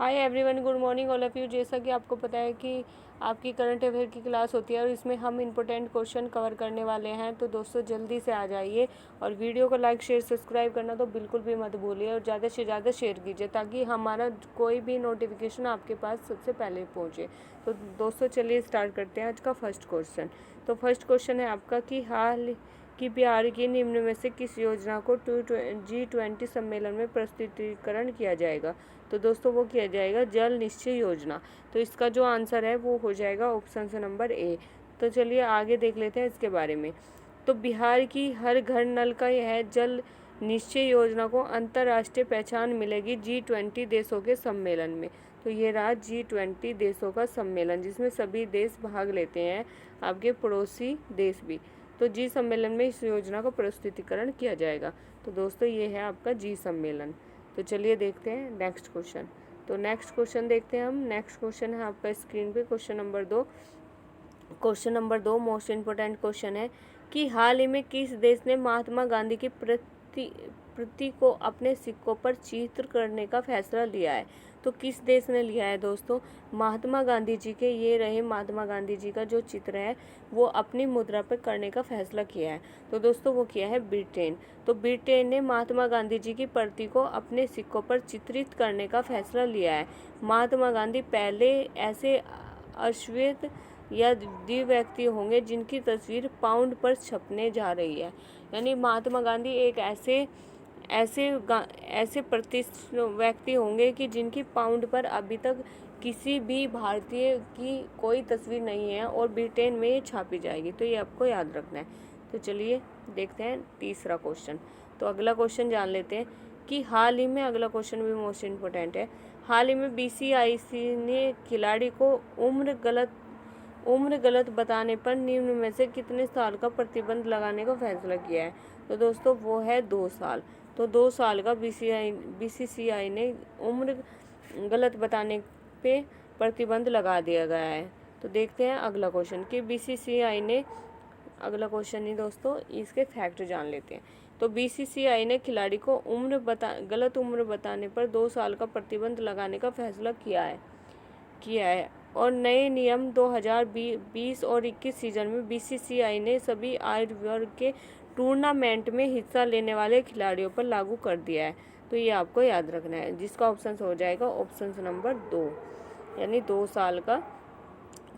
Hi everyone, good morning all of you. जैसा कि आपको पता है कि आपकी करंट अफेयर की क्लास होती है और इसमें हम इंपॉर्टेंट क्वेश्चन कवर करने वाले हैं। तो दोस्तों जल्दी से आ जाइए और वीडियो को लाइक शेयर सब्सक्राइब करना तो बिल्कुल भी मत भूलिए और ज़्यादा से ज़्यादा शेयर कीजिए ताकि हमारा कोई भी नोटिफिकेशन आपके पास सबसे पहले पहुँचे। तो दोस्तों चलिए स्टार्ट करते हैं आज का फर्स्ट क्वेश्चन। तो फर्स्ट क्वेश्चन है आपका कि हाल कि बिहार की निम्न में से किस योजना को G20 सम्मेलन में प्रस्तुतिकरण किया जाएगा। तो दोस्तों वो किया जाएगा जल निश्चय योजना। तो इसका जो आंसर है वो हो जाएगा ऑप्शन से नंबर ए। तो चलिए आगे देख लेते हैं इसके बारे में। तो बिहार की हर घर नल का यह जल निश्चय योजना को अंतर्राष्ट्रीय पहचान मिलेगी G20 देशों के सम्मेलन में। तो ये रहा G20 देशों का सम्मेलन जिसमें सभी देश भाग लेते हैं, आपके पड़ोसी देश भी। तो जी सम्मेलन में इस योजना का प्रस्तुतिकरण किया जाएगा। तो दोस्तों ये है आपका जी सम्मेलन। तो चलिए देखते हैं नेक्स्ट क्वेश्चन। तो नेक्स्ट क्वेश्चन देखते हैं हम। नेक्स्ट क्वेश्चन है आपका स्क्रीन पे question number 2। Question number 2 most important question है कि हाल ही में किस देश ने महात्मा गांधी की प्रति को अपने सिक्कों पर चित्र करने का फैसला लिया है। तो किस देश ने लिया है दोस्तों? महात्मा गांधी जी के ये रहे महात्मा गांधी जी का जो चित्र है वो अपनी मुद्रा पर करने का फैसला किया है। तो दोस्तों वो किया है ब्रिटेन। तो ब्रिटेन ने महात्मा गांधी जी की प्रति को अपने सिक्कों पर चित्रित करने का फैसला लिया है। महात्मा गांधी पहले ऐसे अश्वेत या दिव्य व्यक्ति होंगे जिनकी तस्वीर पाउंड पर छपने जा रही है। यानी महात्मा गांधी एक ऐसे प्रतिष्ठित व्यक्ति होंगे कि जिनकी पाउंड पर अभी तक किसी भी भारतीय की कोई तस्वीर नहीं है और ब्रिटेन में ये छापी जाएगी। तो ये आपको याद रखना है। तो चलिए देखते हैं तीसरा क्वेश्चन। तो अगला क्वेश्चन जान लेते हैं कि हाल ही में, अगला क्वेश्चन भी मोस्ट इम्पोर्टेंट है, हाल ही में BCIC ने खिलाड़ी को उम्र गलत बताने पर निम्न में से कितने साल का प्रतिबंध लगाने का फैसला किया है। तो दोस्तों वो है 2 साल। तो 2 साल का BCCI ने उम्र गलत बताने पे प्रतिबंध लगा दिया गया है। तो देखते हैं अगला क्वेश्चन कि BCCI ने, अगला क्वेश्चन ही दोस्तों इसके फैक्ट जान लेते हैं। तो BCCI ने खिलाड़ी को गलत उम्र बताने पर 2 साल का प्रतिबंध लगाने का फैसला किया है और नए नियम 2020 और 21 सीजन में BCCI ने सभी आयु वर्ग के टूर्नामेंट में हिस्सा लेने वाले खिलाड़ियों पर लागू कर दिया है। तो ये आपको याद रखना है जिसका ऑप्शन हो जाएगा ऑप्शन नंबर 2, यानी 2 साल का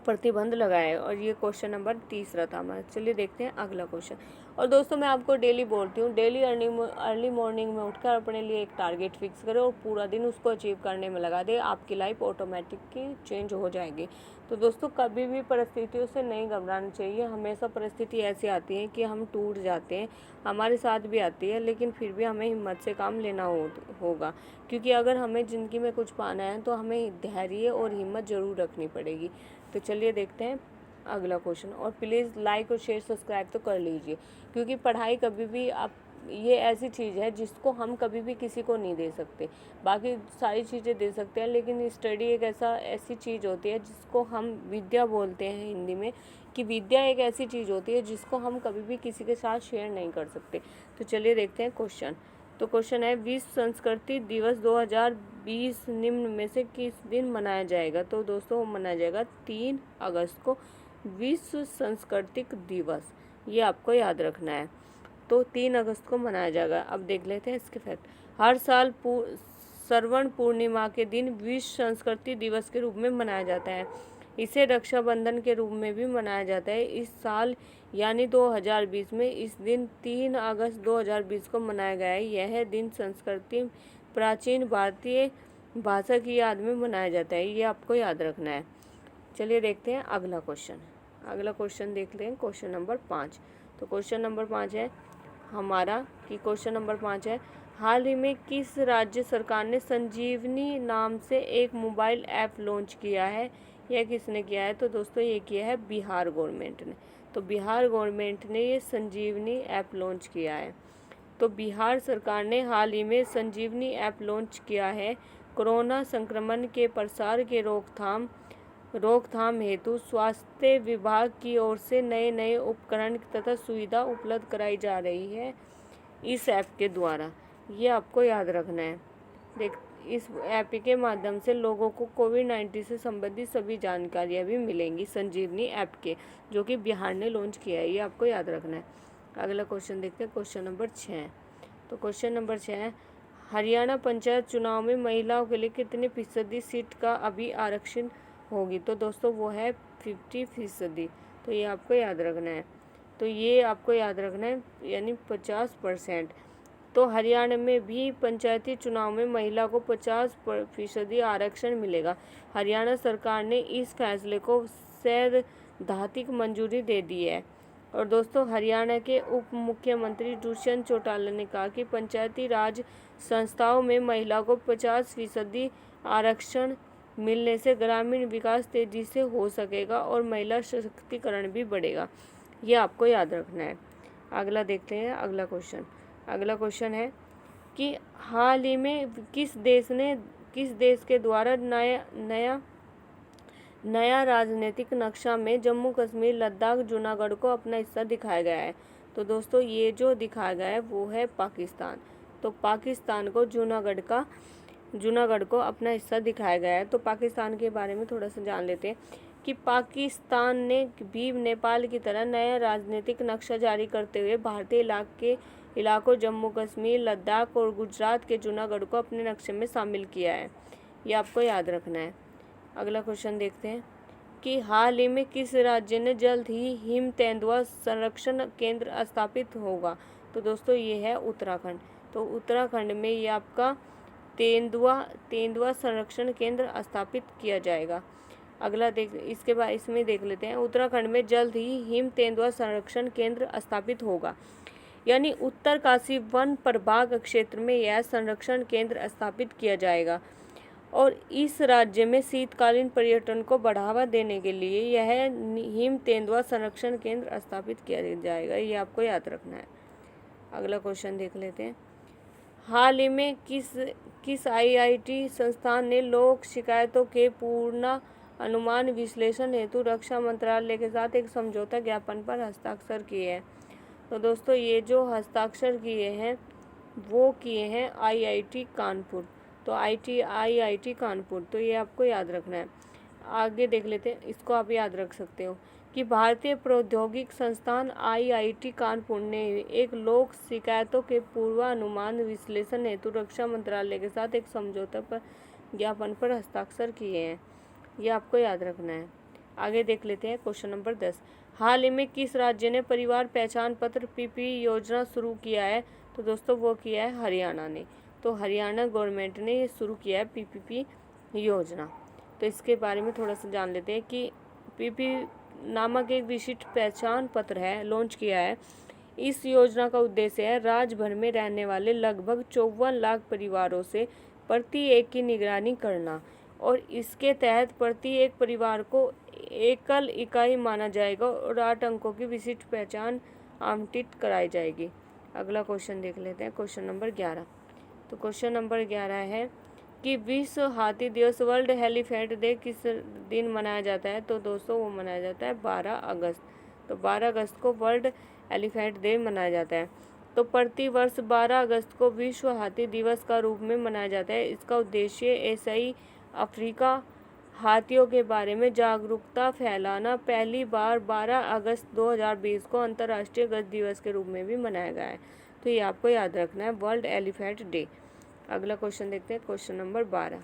प्रतिबंध लगाया है। और ये क्वेश्चन नंबर तीसरा था हमारा। चलिए देखते हैं अगला क्वेश्चन। और दोस्तों मैं आपको डेली बोलती हूँ, डेली अर्ली मॉर्निंग में उठकर अपने लिए एक टारगेट फिक्स करें और पूरा दिन उसको अचीव करने में लगा दे, आपकी लाइफ ऑटोमेटिकली चेंज हो जाएगी। तो दोस्तों कभी भी परिस्थितियों से नहीं घबराना चाहिए। हमेशा परिस्थिति ऐसी आती है कि हम टूट जाते हैं, हमारे साथ भी आती है, लेकिन फिर भी हमें हिम्मत से काम लेना होगा क्योंकि अगर हमें ज़िंदगी में कुछ पाना है तो हमें धैर्य और हिम्मत ज़रूर रखनी पड़ेगी। तो चलिए देखते हैं अगला क्वेश्चन। और प्लीज़ लाइक और शेयर सब्सक्राइब तो कर लीजिए क्योंकि पढ़ाई कभी भी ये ऐसी चीज़ है जिसको हम कभी भी किसी को नहीं दे सकते। बाकी सारी चीज़ें दे सकते हैं लेकिन स्टडी एक ऐसी चीज़ होती है जिसको हम विद्या बोलते हैं हिंदी में, कि विद्या एक ऐसी चीज़ होती है जिसको हम कभी भी किसी के साथ शेयर नहीं कर सकते। तो चलिए देखते हैं क्वेश्चन। तो क्वेश्चन है विश्व संस्कृति दिवस 2020 निम्न में से किस दिन मनाया जाएगा। तो दोस्तों मनाया जाएगा 3 अगस्त को विश्व सांस्कृतिक दिवस, ये आपको याद रखना है। तो 3 अगस्त को मनाया जाएगा। अब देख लेते हैं इसके फैक्ट। हर साल श्रवण पूर्णिमा के दिन विश्व संस्कृति दिवस के रूप में मनाया जाता है। इसे रक्षाबंधन के रूप में भी मनाया जाता है। इस साल यानी 2020 में इस दिन 3 अगस्त 2020 को मनाया गया है। यह दिन संस्कृति प्राचीन भारतीय भाषा की याद में मनाया जाता है, ये आपको याद रखना है। चलिए देखते हैं अगला क्वेश्चन। अगला क्वेश्चन देख लें क्वेश्चन नंबर 5। तो क्वेश्चन नंबर 5 है हमारा कि क्वेश्चन नंबर 5 है हाल ही में किस राज्य सरकार ने संजीवनी नाम से एक मोबाइल ऐप लॉन्च किया है। यह किसने किया है। तो दोस्तों ये किया है बिहार गवर्नमेंट ने। तो बिहार गवर्नमेंट ने ये संजीवनी ऐप लॉन्च किया है। तो बिहार सरकार ने हाल ही में संजीवनी ऐप लॉन्च किया है। कोरोना संक्रमण के प्रसार के रोकथाम हेतु स्वास्थ्य विभाग की ओर से नए उपकरण तथा सुविधा उपलब्ध कराई जा रही है इस ऐप के द्वारा, ये आपको याद रखना है। इस ऐप के माध्यम से लोगों को कोविड-19 से संबंधित सभी जानकारियाँ भी मिलेंगी, संजीवनी ऐप के, जो कि बिहार ने लॉन्च किया है, ये आपको याद रखना है। अगला क्वेश्चन देखते हैं, क्वेश्चन नंबर 6। तो क्वेश्चन नंबर 6 है, हरियाणा पंचायत चुनाव में महिलाओं के लिए कितने फीसदी सीट का अभी आरक्षण होगी? तो दोस्तों वो है 50%। तो ये आपको याद रखना है। तो ये आपको याद रखना है, यानी 50%। तो हरियाणा में भी पंचायती चुनाव में महिला को 50% आरक्षण मिलेगा। हरियाणा सरकार ने इस फैसले को सैद्धांतिक मंजूरी दे दी है। और दोस्तों, हरियाणा के उप मुख्यमंत्री दुष्यंत चौटाला ने कहा कि पंचायती राज संस्थाओं में महिला को 50% आरक्षण मिलने से ग्रामीण विकास तेजी से हो सकेगा और महिला सशक्तिकरण भी बढ़ेगा। ये आपको याद रखना है। अगला देखते हैं, अगला क्वेश्चन है कि हाल ही में किस देश के द्वारा नया राजनीतिक नक्शा में जम्मू कश्मीर, लद्दाख, जूनागढ़ को अपना हिस्सा दिखाया गया है? तो दोस्तों, ये जो दिखाया गया है वो है पाकिस्तान। तो पाकिस्तान को जूनागढ़ को अपना हिस्सा दिखाया गया है। तो पाकिस्तान के बारे में थोड़ा सा जान लेते हैं कि पाकिस्तान ने भी नेपाल की तरह नया राजनीतिक नक्शा जारी करते हुए भारतीय इलाकों जम्मू कश्मीर, लद्दाख और गुजरात के जूनागढ़ को अपने नक्शे में शामिल किया है। ये आपको याद रखना है। अगला क्वेश्चन देखते हैं कि हाल ही में किस राज्य ने जल्द ही हिम तेंदुआ संरक्षण केंद्र स्थापित होगा? तो दोस्तों, ये है उत्तराखंड। तो उत्तराखंड में ये आपका तेंदुआ संरक्षण केंद्र स्थापित किया जाएगा। अगला इसमें देख लेते हैं, उत्तराखंड में जल्द ही हिम तेंदुआ संरक्षण केंद्र स्थापित होगा, यानी उत्तरकाशी वन प्रभाग क्षेत्र में यह संरक्षण केंद्र स्थापित किया जाएगा। और इस राज्य में शीतकालीन पर्यटन को बढ़ावा देने के लिए यह हिम तेंदुआ संरक्षण केंद्र स्थापित किया जाएगा। ये आपको याद रखना है। अगला क्वेश्चन देख लेते हैं, हाल ही में किस IIT संस्थान ने लोक शिकायतों के पूर्वानुमान विश्लेषण हेतु रक्षा मंत्रालय के साथ एक समझौता ज्ञापन पर हस्ताक्षर किए हैं? तो दोस्तों, ये जो हस्ताक्षर किए हैं वो किए हैं IIT कानपुर। तो IIT कानपुर, तो ये आपको याद रखना है। आगे देख लेते हैं, इसको आप याद रख सकते हो कि भारतीय प्रौद्योगिक संस्थान IIT कानपुर ने एक लोक शिकायतों के पूर्वानुमान विश्लेषण हेतु रक्षा मंत्रालय के साथ एक समझौता पर ज्ञापन पर हस्ताक्षर किए हैं। ये आपको याद रखना है। आगे देख लेते हैं, क्वेश्चन नंबर 10, हाल ही में किस राज्य ने परिवार पहचान पत्र PP योजना शुरू किया है? तो दोस्तों, वो किया है हरियाणा ने। तो हरियाणा गवर्नमेंट ने ये शुरू किया है PPP योजना। तो इसके बारे में थोड़ा सा जान लेते हैं कि PP नामक एक विशिष्ट पहचान पत्र है, लॉन्च किया है। इस योजना का उद्देश्य है राज्य भर में रहने वाले लगभग 54 लाख परिवारों से प्रति एक की निगरानी करना, और इसके तहत प्रति एक परिवार को एकल इकाई माना जाएगा और 8 अंकों की विशिष्ट पहचान आवंटित कराई जाएगी। अगला क्वेश्चन देख लेते हैं, क्वेश्चन नंबर 11। तो क्वेश्चन नंबर 11 है कि विश्व हाथी दिवस, वर्ल्ड एलिफेंट डे किस दिन मनाया जाता है? तो दोस्तों, वो मनाया जाता है 12 अगस्त। तो 12 अगस्त को वर्ल्ड एलिफेंट डे मनाया जाता है। तो प्रति वर्ष 12 अगस्त को विश्व हाथी दिवस का रूप में मनाया जाता है। इसका उद्देश्य एशियाई अफ्रीका हाथियों के बारे में जागरूकता फैलाना। पहली बार 12 अगस्त 2020 को अंतर्राष्ट्रीय गज दिवस के रूप में भी मनाया गया है। तो ये आपको याद रखना है, वर्ल्ड एलिफेंट डे। अगला क्वेश्चन देखते हैं, क्वेश्चन नंबर 12।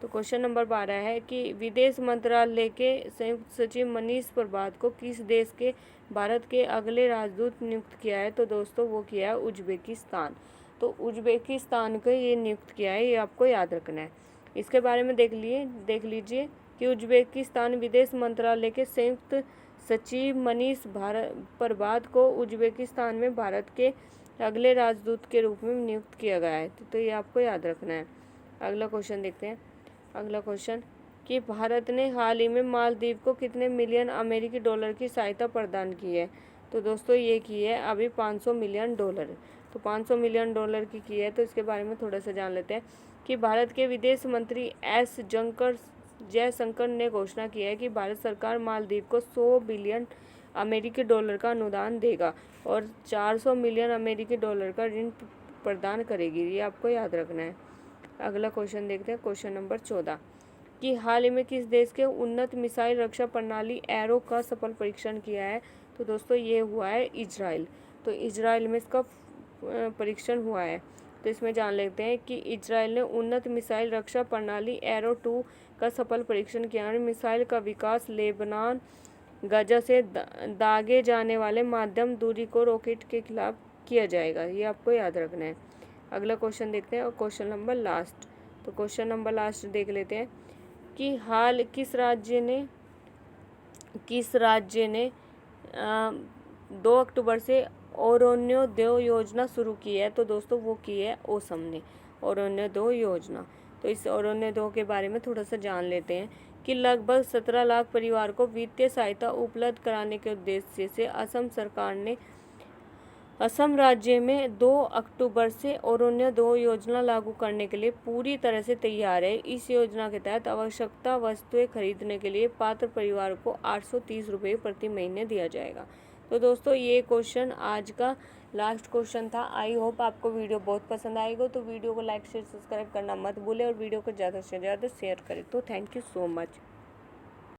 तो क्वेश्चन नंबर 12 है कि विदेश मंत्रालय के संयुक्त सचिव मनीष प्रभात को किस देश के भारत के अगले राजदूत नियुक्त किया है? तो दोस्तों, वो किया है उज्बेकिस्तान। तो उज्बेकिस्तान को ये नियुक्त किया है, ये आपको याद रखना है। इसके बारे में देख लीजिए कि उज्बेकिस्तान विदेश मंत्रालय के संयुक्त सचिव मनीष प्रभात को उज्बेकिस्तान में भारत के अगले राजदूत के रूप में नियुक्त किया गया है। तो ये आपको याद रखना है। अगला क्वेश्चन देखते हैं, अगला क्वेश्चन कि भारत ने हाल ही में मालदीव को कितने मिलियन अमेरिकी डॉलर की सहायता प्रदान की है? तो दोस्तों, ये की है अभी 500 मिलियन डॉलर। तो 500 मिलियन डॉलर की है। तो इसके बारे में थोड़ा सा जान लेते हैं कि भारत के विदेश मंत्री जयशंकर ने घोषणा की है कि भारत सरकार मालदीव को 100 बिलियन अमेरिकी डॉलर का अनुदान देगा और 400 मिलियन अमेरिकी डॉलर का ऋण प्रदान करेगी। ये आपको याद रखना है। अगला क्वेश्चन देखते हैं, क्वेश्चन नंबर 14 कि हाल ही में किस देश के उन्नत मिसाइल रक्षा प्रणाली एरो का सफल परीक्षण किया है। तो दोस्तों ये हुआ है इजराइल। तो इजराइल में इसका परीक्षण हुआ है। तो इसमें जान लेते हैं कि इजराइल ने उन्नत मिसाइल रक्षा प्रणाली एरो 2 का सफल परीक्षण किया है। मिसाइल का विकास लेबनान गाजा से दागे जाने वाले मध्यम दूरी को रॉकेट के खिलाफ किया जाएगा, ये आपको याद रखना है। अगला क्वेश्चन देखते हैं और क्वेश्चन नंबर लास्ट। तो क्वेश्चन नंबर लास्ट देख लेते हैं कि हाल किस राज्य ने 2 अक्टूबर से अरुणोदय योजना शुरू की है। तो दोस्तों वो की है असम ने अरुणोदय योजना। तो इस अरुणोदय के बारे में थोड़ा सा जान लेते हैं कि लगभग 17 लाख परिवार को वित्तीय सहायता उपलब्ध कराने के उद्देश्य से असम सरकार ने असम राज्य में 2 अक्टूबर से अरुणोदय योजना लागू करने के लिए पूरी तरह से तैयार है। इस योजना के तहत आवश्यकता वस्तुएं खरीदने के लिए पात्र परिवार को 830 रुपये प्रति महीने दिया जाएगा। तो दोस्तों ये क्वेश्चन आज का लास्ट क्वेश्चन था। आई होप आपको वीडियो बहुत पसंद आएगा। तो वीडियो को लाइक शेयर सब्सक्राइब करना मत भूलें और वीडियो को ज़्यादा से ज़्यादा शेयर करें। तो थैंक यू सो मच।